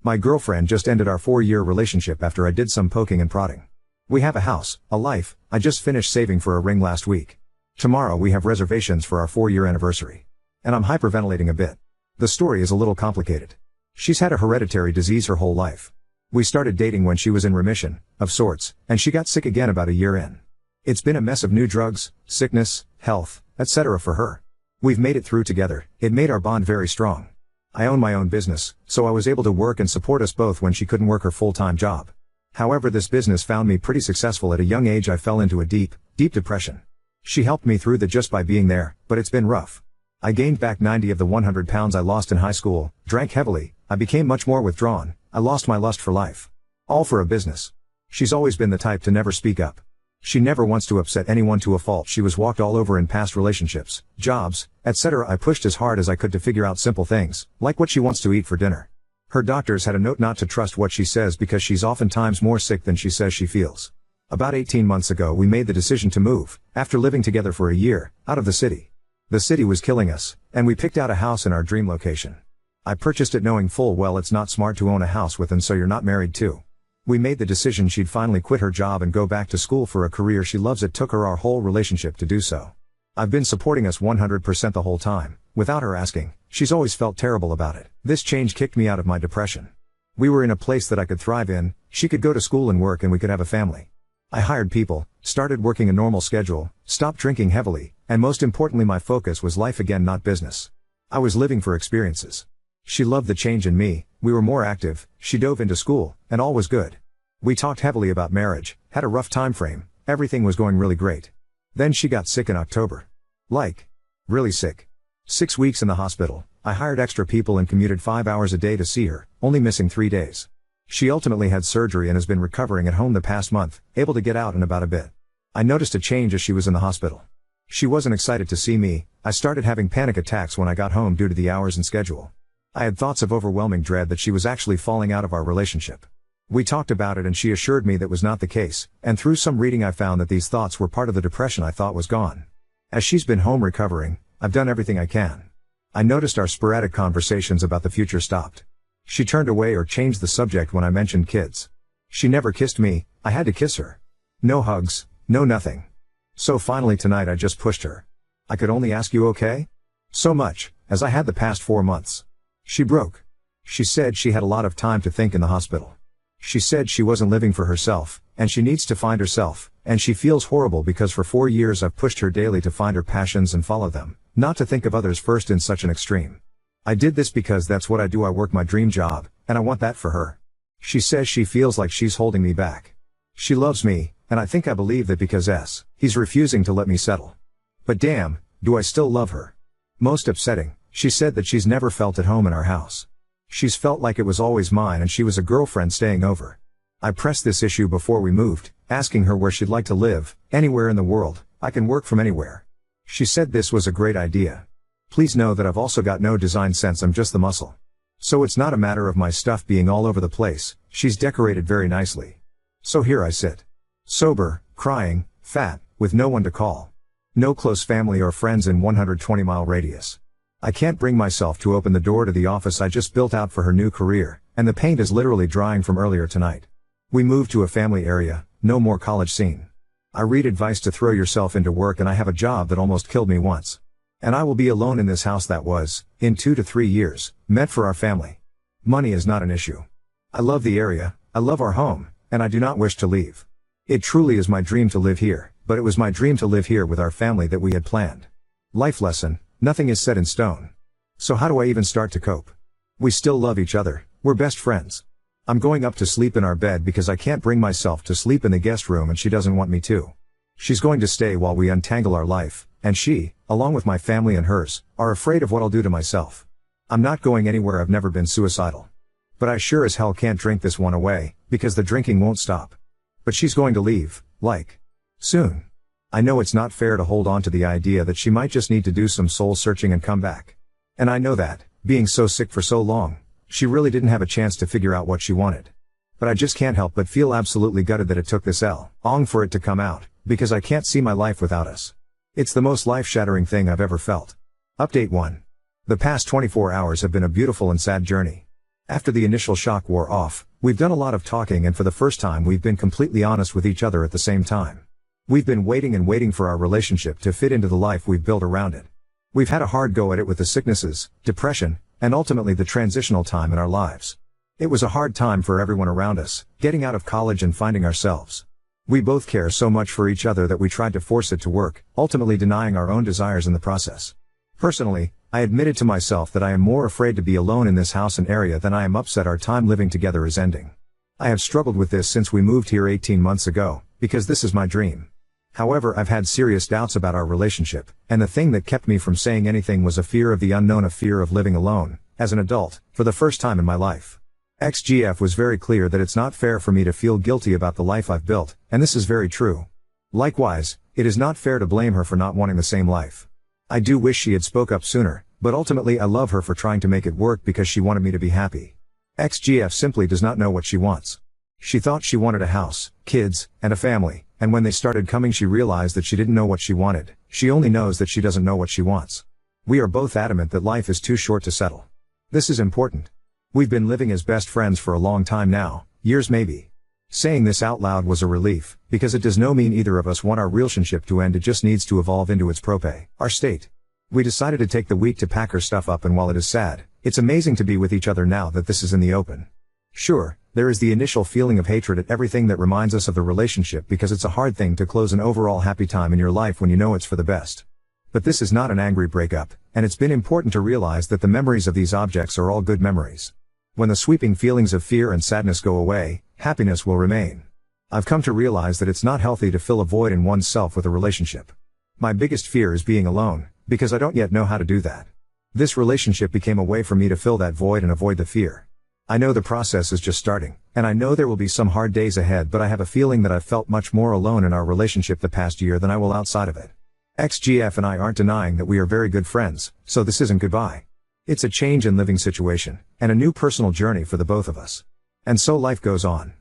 My girlfriend just ended our 4-year relationship after I did some poking and prodding. We have a house, a life, I just finished saving for a ring last week. Tomorrow we have reservations for our 4-year anniversary. And I'm hyperventilating a bit. The story is a little complicated. She's had a hereditary disease her whole life. We started dating when she was in remission, of sorts, and she got sick again about a year in. It's been a mess of new drugs, sickness, health, etc. for her. We've made it through together, it made our bond very strong. I own my own business, so I was able to work and support us both when she couldn't work her full-time job. However, this business found me pretty successful at a young age. I fell into a deep depression. She helped me through that just by being there, but it's been rough. I gained back 90 of the 100 pounds I lost in high school, drank heavily, I became much more withdrawn, I lost my lust for life. All for a business. She's always been the type to never speak up. She never wants to upset anyone to a fault. She was walked all over in past relationships, jobs, etc. I pushed as hard as I could to figure out simple things, like what she wants to eat for dinner. Her doctors had a note not to trust what she says because she's oftentimes more sick than she says she feels. About 18 months ago we made the decision to move, after living together for a year, out of the city. The city was killing us, and we picked out a house in our dream location. I purchased it knowing full well it's not smart to own a house with and so you're not married to. We made the decision she'd finally quit her job and go back to school for a career she loves. It took her our whole relationship to do so. I've been supporting us 100% the whole time, without her asking. She's always felt terrible about it. This change kicked me out of my depression. We were in a place that I could thrive in, she could go to school and work and we could have a family. I hired people, started working a normal schedule, stopped drinking heavily, and most importantly my focus was life again, not business. I was living for experiences. She loved the change in me, we were more active, she dove into school, and all was good. We talked heavily about marriage, had a rough time frame, everything was going really great. Then she got sick in October. Really sick. 6 weeks in the hospital. I hired extra people and commuted 5 hours a day to see her, only missing 3 days. She ultimately had surgery and has been recovering at home the past month, able to get out and about a bit. I noticed a change as she was in the hospital. She wasn't excited to see me. I started having panic attacks when I got home due to the hours and schedule. I had thoughts of overwhelming dread that she was actually falling out of our relationship. We talked about it and she assured me that was not the case, and through some reading I found that these thoughts were part of the depression I thought was gone. As she's been home recovering, I've done everything I can. I noticed our sporadic conversations about the future stopped. She turned away or changed the subject when I mentioned kids. She never kissed me, I had to kiss her. No hugs, no nothing. So finally tonight I just pushed her. I could only ask you okay? So much, as I had the past 4 months. She broke. She said she had a lot of time to think in the hospital. She said she wasn't living for herself, and she needs to find herself, and she feels horrible because for 4 years I've pushed her daily to find her passions and follow them, not to think of others first in such an extreme. I did this because that's what I do. I work my dream job, and I want that for her. She says she feels like she's holding me back. She loves me, and I think I believe that because he's refusing to let me settle. But damn, do I still love her. Most upsetting, she said that she's never felt at home in our house. She's felt like it was always mine and she was a girlfriend staying over. I pressed this issue before we moved, asking her where she'd like to live. Anywhere in the world, I can work from anywhere. She said this was a great idea. Please know that I've also got no design sense, I'm just the muscle. So it's not a matter of my stuff being all over the place, she's decorated very nicely. So here I sit. Sober, crying, fat, with no one to call. No close family or friends in 120-mile radius. I can't bring myself to open the door to the office I just built out for her new career, and the paint is literally drying from earlier tonight. We moved to a family area, no more college scene. I read advice to throw yourself into work and I have a job that almost killed me once. And I will be alone in this house that was, in 2 to 3 years, meant for our family. Money is not an issue. I love the area, I love our home, and I do not wish to leave. It truly is my dream to live here, but it was my dream to live here with our family that we had planned. Life lesson. Nothing is set in stone. So how do I even start to cope? We still love each other, we're best friends. I'm going up to sleep in our bed because I can't bring myself to sleep in the guest room and she doesn't want me to. She's going to stay while we untangle our life, and she, along with my family and hers, are afraid of what I'll do to myself. I'm not going anywhere. I've never been suicidal. But I sure as hell can't drink this one away, because the drinking won't stop. But she's going to leave, soon. I know it's not fair to hold on to the idea that she might just need to do some soul searching and come back. And I know that, being so sick for so long, she really didn't have a chance to figure out what she wanted. But I just can't help but feel absolutely gutted that it took this long for it to come out, because I can't see my life without us. It's the most life-shattering thing I've ever felt. Update 1. The past 24 hours have been a beautiful and sad journey. After the initial shock wore off, we've done a lot of talking, and for the first time we've been completely honest with each other at the same time. We've been waiting and waiting for our relationship to fit into the life we've built around it. We've had a hard go at it with the sicknesses, depression, and ultimately the transitional time in our lives. It was a hard time for everyone around us, getting out of college and finding ourselves. We both care so much for each other that we tried to force it to work, ultimately denying our own desires in the process. Personally, I admitted to myself that I am more afraid to be alone in this house and area than I am upset our time living together is ending. I have struggled with this since we moved here 18 months ago, because this is my dream. However, I've had serious doubts about our relationship, and the thing that kept me from saying anything was a fear of the unknown, a fear of living alone, as an adult, for the first time in my life. XGF was very clear that it's not fair for me to feel guilty about the life I've built, and this is very true. Likewise, it is not fair to blame her for not wanting the same life. I do wish she had spoke up sooner, but ultimately I love her for trying to make it work because she wanted me to be happy. XGF simply does not know what she wants. She thought she wanted a house, kids, and a family, and when they started coming she realized that she didn't know what she wanted. She only knows that she doesn't know what she wants. We are both adamant that life is too short to settle. This is important. We've been living as best friends for a long time now, years maybe. Saying this out loud was a relief, because it does not mean either of us want our relationship to end, it just needs to evolve into its proper state. We decided to take the week to pack her stuff up, and while it is sad, it's amazing to be with each other now that this is in the open. Sure, there is the initial feeling of hatred at everything that reminds us of the relationship, because it's a hard thing to close an overall happy time in your life when you know it's for the best. But this is not an angry breakup, and it's been important to realize that the memories of these objects are all good memories. When the sweeping feelings of fear and sadness go away, happiness will remain. I've come to realize that it's not healthy to fill a void in oneself with a relationship. My biggest fear is being alone, because I don't yet know how to do that. This relationship became a way for me to fill that void and avoid the fear. I know the process is just starting, and I know there will be some hard days ahead, but I have a feeling that I've felt much more alone in our relationship the past year than I will outside of it. XGF and I aren't denying that we are very good friends, so this isn't goodbye. It's a change in living situation, and a new personal journey for the both of us. And so life goes on.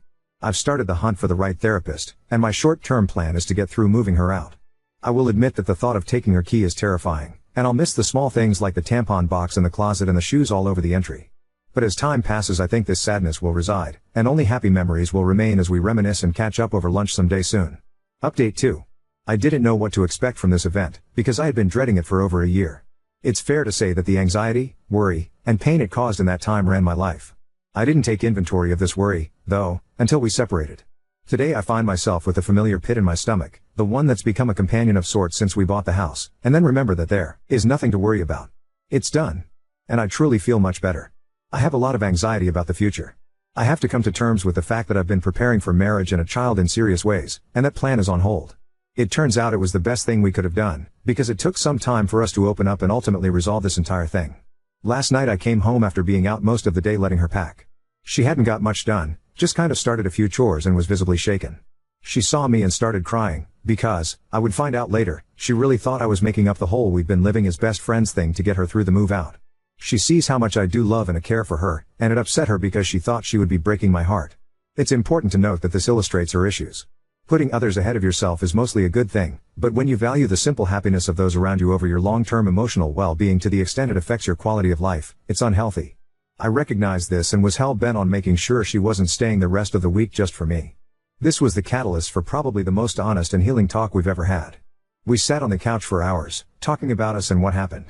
I've started the hunt for the right therapist, and my short-term plan is to get through moving her out. I will admit that the thought of taking her key is terrifying, and I'll miss the small things like the tampon box in the closet and the shoes all over the entry. But as time passes, I think this sadness will reside, and only happy memories will remain as we reminisce and catch up over lunch someday soon. Update 2. I didn't know what to expect from this event, because I had been dreading it for over a year. It's fair to say that the anxiety, worry, and pain it caused in that time ran my life. I didn't take inventory of this worry, though, until we separated. Today I find myself with a familiar pit in my stomach, the one that's become a companion of sorts since we bought the house, and then remember that there is nothing to worry about. It's done. And I truly feel much better. I have a lot of anxiety about the future. I have to come to terms with the fact that I've been preparing for marriage and a child in serious ways, and that plan is on hold. It turns out it was the best thing we could have done, because it took some time for us to open up and ultimately resolve this entire thing. Last night I came home after being out most of the day letting her pack. She hadn't got much done, just kind of started a few chores and was visibly shaken. She saw me and started crying, because, I would find out later, she really thought I was making up the whole "we've been living as best friends" thing to get her through the move out. She sees how much I do love and care for her, and it upset her because she thought she would be breaking my heart. It's important to note that this illustrates her issues. Putting others ahead of yourself is mostly a good thing, but when you value the simple happiness of those around you over your long-term emotional well-being to the extent it affects your quality of life, it's unhealthy. I recognized this and was hell-bent on making sure she wasn't staying the rest of the week just for me. This was the catalyst for probably the most honest and healing talk we've ever had. We sat on the couch for hours, talking about us and what happened.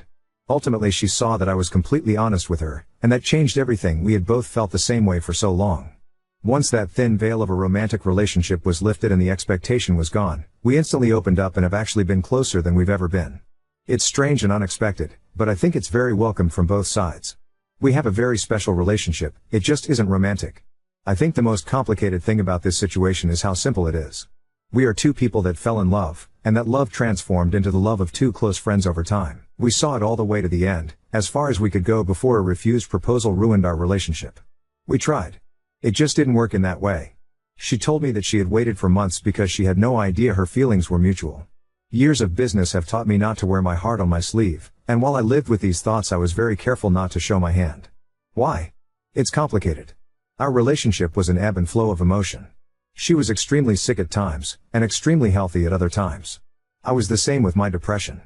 Ultimately she saw that I was completely honest with her, and that changed everything. We had both felt the same way for so long. Once that thin veil of a romantic relationship was lifted and the expectation was gone, we instantly opened up and have actually been closer than we've ever been. It's strange and unexpected, but I think it's very welcome from both sides. We have a very special relationship, it just isn't romantic. I think the most complicated thing about this situation is how simple it is. We are two people that fell in love, and that love transformed into the love of two close friends over time. We saw it all the way to the end, as far as we could go before a refused proposal ruined our relationship. We tried. It just didn't work in that way. She told me that she had waited for months because she had no idea her feelings were mutual. Years of business have taught me not to wear my heart on my sleeve, and while I lived with these thoughts I was very careful not to show my hand. Why? It's complicated. Our relationship was an ebb and flow of emotion. She was extremely sick at times, and extremely healthy at other times. I was the same with my depression.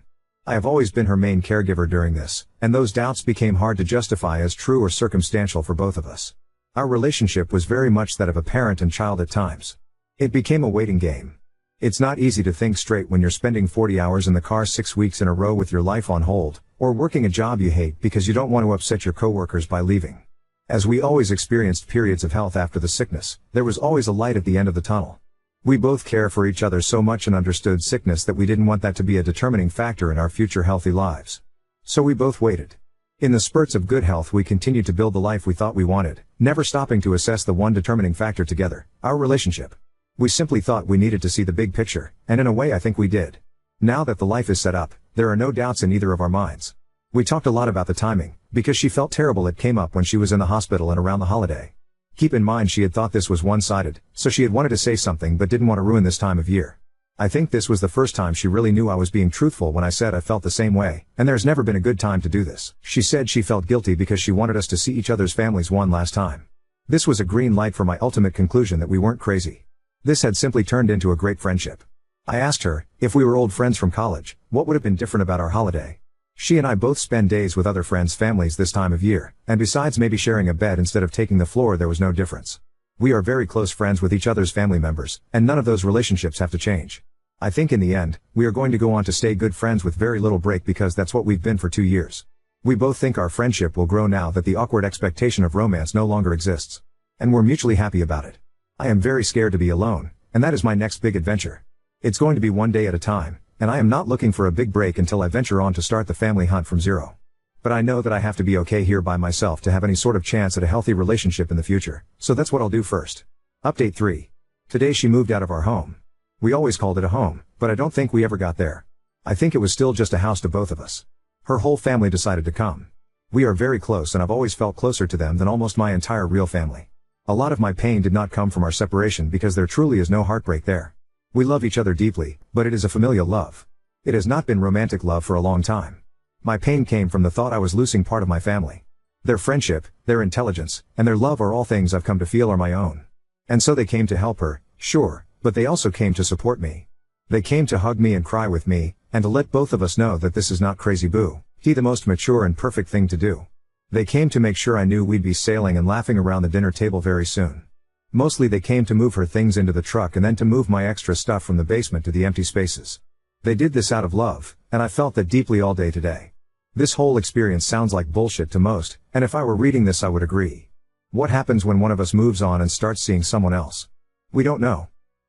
I have always been her main caregiver during this, and those doubts became hard to justify as true or circumstantial for both of us. Our relationship was very much that of a parent and child at times. It became a waiting game. It's not easy to think straight when you're spending 40 hours in the car 6 weeks in a row with your life on hold, or working a job you hate because you don't want to upset your coworkers by leaving. As we always experienced periods of health after the sickness, there was always a light at the end of the tunnel. We both care for each other so much and understood sickness that we didn't want that to be a determining factor in our future healthy lives. So we both waited. In the spurts of good health we continued to build the life we thought we wanted, never stopping to assess the one determining factor together, our relationship. We simply thought we needed to see the big picture, and in a way I think we did. Now that the life is set up, there are no doubts in either of our minds. We talked a lot about the timing, because she felt terrible it came up when she was in the hospital and around the holiday. Keep in mind she had thought this was one-sided, so she had wanted to say something but didn't want to ruin this time of year. I think this was the first time she really knew I was being truthful when I said I felt the same way, and there's never been a good time to do this. She said she felt guilty because she wanted us to see each other's families one last time. This was a green light for my ultimate conclusion that we weren't crazy. This had simply turned into a great friendship. I asked her, if we were old friends from college, what would have been different about our holiday? She and I both spend days with other friends' families this time of year, and besides maybe sharing a bed instead of taking the floor there was no difference. We are very close friends with each other's family members, and none of those relationships have to change. I think in the end, we are going to go on to stay good friends with very little break because that's what we've been for 2 years. We both think our friendship will grow now that the awkward expectation of romance no longer exists. And we're mutually happy about it. I am very scared to be alone, and that is my next big adventure. It's going to be one day at a time, and I am not looking for a big break until I venture on to start the family hunt from zero. But I know that I have to be okay here by myself to have any sort of chance at a healthy relationship in the future, so that's what I'll do first. Update 3. Today she moved out of our home. We always called it a home, but I don't think we ever got there. I think it was still just a house to both of us. Her whole family decided to come. We are very close and I've always felt closer to them than almost my entire real family. A lot of my pain did not come from our separation because there truly is no heartbreak there. We love each other deeply, but it is a familial love. It has not been romantic love for a long time. My pain came from the thought I was losing part of my family. Their friendship, their intelligence, and their love are all things I've come to feel are my own. And so they came to help her, sure, but they also came to support me. They came to hug me and cry with me, and to let both of us know that this is not crazy boo, he the most mature and perfect thing to do. They came to make sure I knew we'd be sailing and laughing around the dinner table very soon. Mostly they came to move her things into the truck and then to move my extra stuff from the basement to the empty spaces. They did this out of love, and I felt that deeply all day today. This whole experience sounds like bullshit to most, and if I were reading this I would agree. What happens when one of us moves on and starts seeing someone else? We don't know.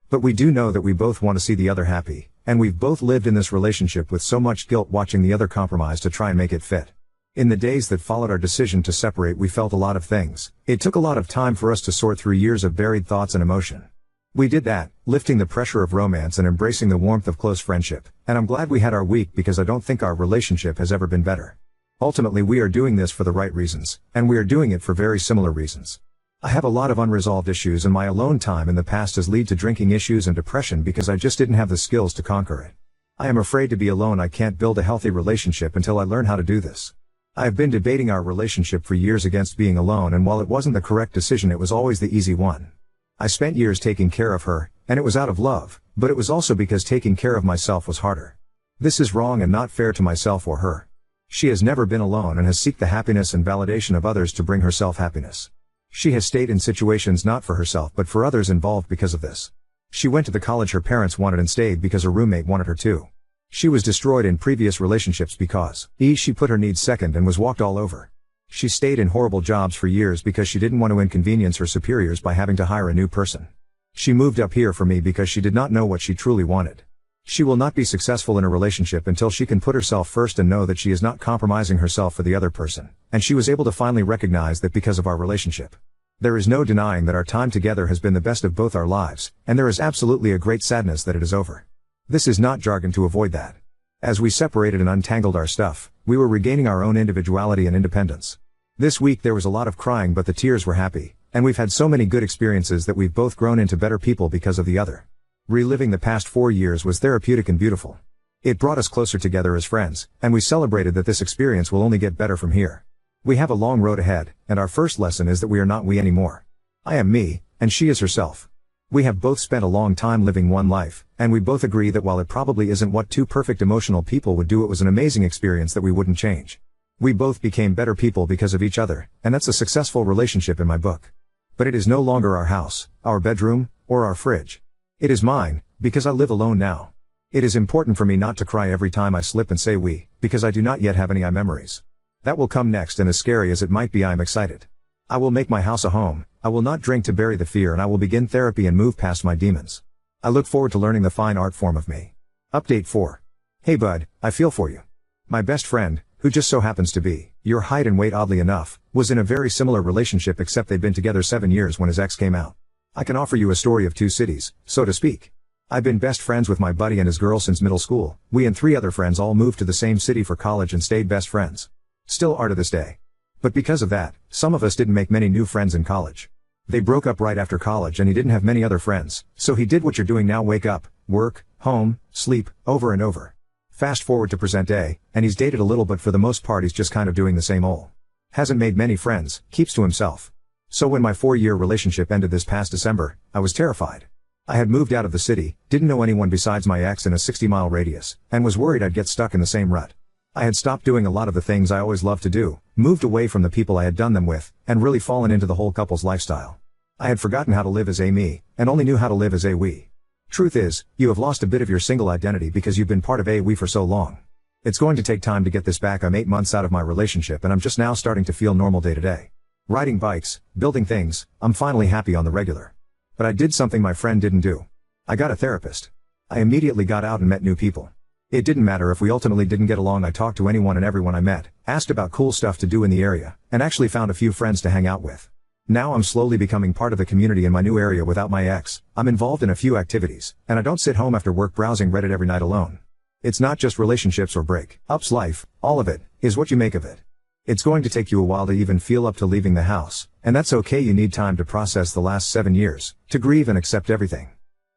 But we do know that we both want to see the other happy, and we've both lived in this relationship with so much guilt watching the other compromise to try and make it fit. In the days that followed our decision to separate we felt a lot of things. It took a lot of time for us to sort through years of buried thoughts and emotion. We did that, lifting the pressure of romance and embracing the warmth of close friendship, and I'm glad we had our week because I don't think our relationship has ever been better. Ultimately we are doing this for the right reasons, and we are doing it for very similar reasons. I have a lot of unresolved issues and my alone time in the past has led to drinking issues and depression because I just didn't have the skills to conquer it. I am afraid to be alone. I can't build a healthy relationship until I learn how to do this. I have been debating our relationship for years against being alone, and while it wasn't the correct decision it was always the easy one. I spent years taking care of her, and it was out of love, but it was also because taking care of myself was harder. This is wrong and not fair to myself or her. She has never been alone and has sought the happiness and validation of others to bring herself happiness. She has stayed in situations not for herself but for others involved because of this. She went to the college her parents wanted and stayed because her roommate wanted her to. She was destroyed in previous relationships because she put her needs second and was walked all over. She stayed in horrible jobs for years because she didn't want to inconvenience her superiors by having to hire a new person. She moved up here for me because she did not know what she truly wanted. She will not be successful in a relationship until she can put herself first and know that she is not compromising herself for the other person, and she was able to finally recognize that because of our relationship. There is no denying that our time together has been the best of both our lives, and there is absolutely a great sadness that it is over. This is not jargon to avoid that. As we separated and untangled our stuff, we were regaining our own individuality and independence. This week there was a lot of crying but the tears were happy, and we've had so many good experiences that we've both grown into better people because of the other. Reliving the past 4 years was therapeutic and beautiful. It brought us closer together as friends, and we celebrated that this experience will only get better from here. We have a long road ahead, and our first lesson is that we are not we anymore. I am me, and she is herself. We have both spent a long time living one life, and we both agree that while it probably isn't what two perfect emotional people would do, it was an amazing experience that we wouldn't change. We both became better people because of each other, and that's a successful relationship in my book. But it is no longer our house, our bedroom, or our fridge. It is mine, because I live alone now. It is important for me not to cry every time I slip and say we, because I do not yet have any memories. That will come next, and as scary as it might be, I am excited. I will make my house a home, I will not drink to bury the fear, and I will begin therapy and move past my demons. I look forward to learning the fine art form of me. Update 4. Hey bud, I feel for you. My best friend, who just so happens to be your height and weight oddly enough, was in a very similar relationship, except they'd been together 7 years when his ex came out. I can offer you a story of two cities, so to speak. I've been best friends with my buddy and his girl since middle school. We and 3 other friends all moved to the same city for college and stayed best friends. Still are to this day. But because of that, some of us didn't make many new friends in college. They broke up right after college and he didn't have many other friends, so he did what you're doing now: wake up, work, home, sleep, over and over. Fast forward to present day, and he's dated a little, but for the most part he's just kind of doing the same old. Hasn't made many friends, keeps to himself. So when my 4-year relationship ended this past December, I was terrified. I had moved out of the city, didn't know anyone besides my ex in a 60-mile radius, and was worried I'd get stuck in the same rut. I had stopped doing a lot of the things I always loved to do, moved away from the people I had done them with, and really fallen into the whole couple's lifestyle. I had forgotten how to live as a me, and only knew how to live as a we. Truth is, you have lost a bit of your single identity because you've been part of a we for so long. It's going to take time to get this back. I'm 8 months out of my relationship and I'm just now starting to feel normal day to day. Riding bikes, building things, I'm finally happy on the regular. But I did something my friend didn't do. I got a therapist. I immediately got out and met new people. It didn't matter if we ultimately didn't get along. I talked to anyone and everyone I met, asked about cool stuff to do in the area, and actually found a few friends to hang out with. Now I'm slowly becoming part of the community in my new area without my ex. I'm involved in a few activities, and I don't sit home after work browsing Reddit every night alone. It's not just relationships or break-ups. Life, all of it, is what you make of it. It's going to take you a while to even feel up to leaving the house, and that's okay. You need time to process the last 7 years, to grieve and accept everything.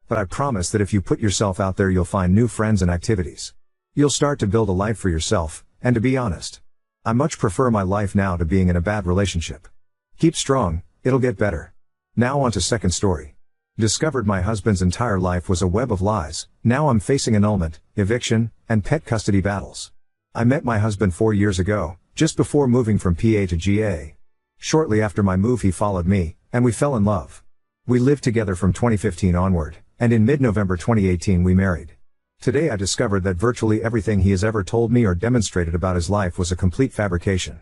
But I promise that if you put yourself out there, you'll find new friends and activities. You'll start to build a life for yourself, and to be honest, I much prefer my life now to being in a bad relationship. Keep strong, it'll get better. Now on to second story. Discovered my husband's entire life was a web of lies. Now I'm facing annulment, eviction, and pet custody battles. I met my husband 4 years ago, just before moving from PA to GA. Shortly after my move he followed me, and we fell in love. We lived together from 2015 onward, and in mid-November 2018 we married. Today I discovered that virtually everything he has ever told me or demonstrated about his life was a complete fabrication.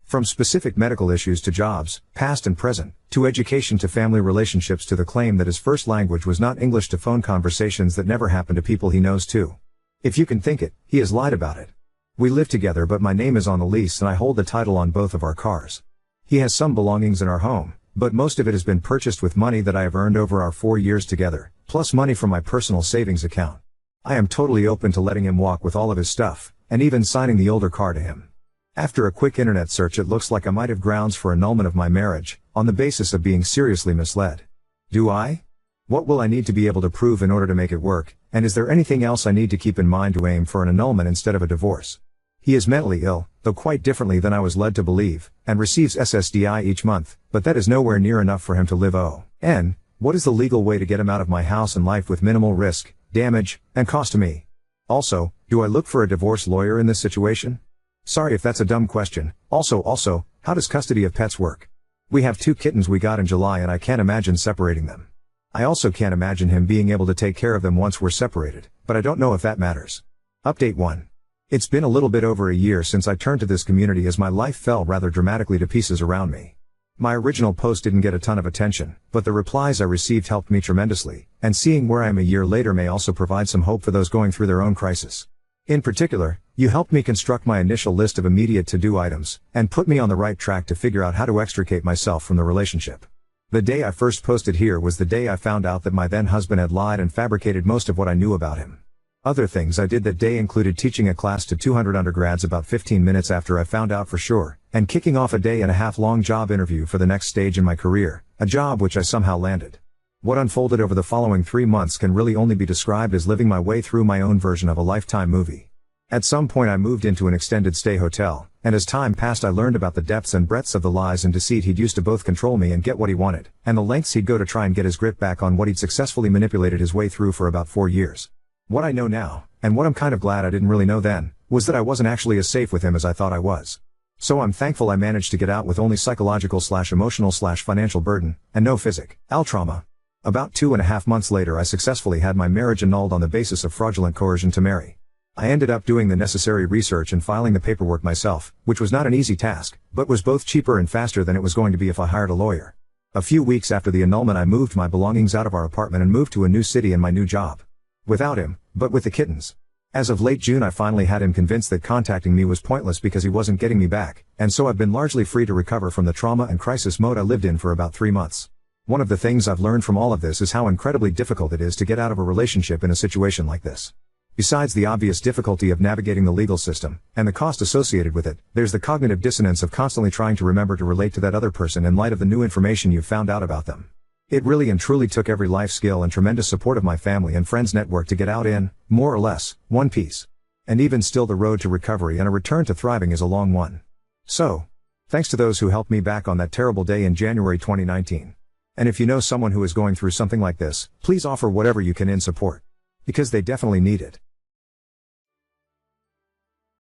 From specific medical issues to jobs, past and present, to education to family relationships, to the claim that his first language was not English, to phone conversations that never happened to people he knows too. If you can think it, he has lied about it. We live together, but my name is on the lease and I hold the title on both of our cars. He has some belongings in our home, but most of it has been purchased with money that I have earned over our 4 years together, plus money from my personal savings account. I am totally open to letting him walk with all of his stuff, and even signing the older car to him. After a quick internet search, it looks like I might have grounds for annulment of my marriage, on the basis of being seriously misled. Do I? What will I need to be able to prove in order to make it work, and is there anything else I need to keep in mind to aim for an annulment instead of a divorce? He is mentally ill, though quite differently than I was led to believe, and receives SSDI each month, but that is nowhere near enough for him to live on. What is the legal way to get him out of my house and life with minimal risk, damage, and cost to me? Also, do I look for a divorce lawyer in this situation? Sorry if that's a dumb question. Also, how does custody of pets work? We have 2 kittens we got in July and I can't imagine separating them. I also can't imagine him being able to take care of them once we're separated, but I don't know if that matters. Update 1. It's been a little bit over a year since I turned to this community as my life fell rather dramatically to pieces around me. My original post didn't get a ton of attention, but the replies I received helped me tremendously, and seeing where I am a year later may also provide some hope for those going through their own crisis. In particular, you helped me construct my initial list of immediate to-do items, and put me on the right track to figure out how to extricate myself from the relationship. The day I first posted here was the day I found out that my then husband had lied and fabricated most of what I knew about him. Other things I did that day included teaching a class to 200 undergrads about 15 minutes after I found out for sure, and kicking off a day-and-a-half-long job interview for the next stage in my career, a job which I somehow landed. What unfolded over the following 3 months can really only be described as living my way through my own version of a Lifetime movie. At some point I moved into an extended stay hotel, and as time passed I learned about the depths and breadths of the lies and deceit he'd used to both control me and get what he wanted, and the lengths he'd go to try and get his grip back on what he'd successfully manipulated his way through for about 4 years. What I know now, and what I'm kind of glad I didn't really know then, was that I wasn't actually as safe with him as I thought I was. So I'm thankful I managed to get out with only psychological/emotional/financial burden, and no physical trauma. About 2.5 months later I successfully had my marriage annulled on the basis of fraudulent coercion to marry. I ended up doing the necessary research and filing the paperwork myself, which was not an easy task, but was both cheaper and faster than it was going to be if I hired a lawyer. A few weeks after the annulment I moved my belongings out of our apartment and moved to a new city and my new job. Without him, but with the kittens. As of late June I finally had him convinced that contacting me was pointless because he wasn't getting me back, and so I've been largely free to recover from the trauma and crisis mode I lived in for about 3 months. One of the things I've learned from all of this is how incredibly difficult it is to get out of a relationship in a situation like this. Besides the obvious difficulty of navigating the legal system, and the cost associated with it, there's the cognitive dissonance of constantly trying to remember to relate to that other person in light of the new information you've found out about them. It really and truly took every life skill and tremendous support of my family and friends network to get out in, more or less, one piece. And even still the road to recovery and a return to thriving is a long one. So, thanks to those who helped me back on that terrible day in January 2019. And if you know someone who is going through something like this, please offer whatever you can in support. Because they definitely need it.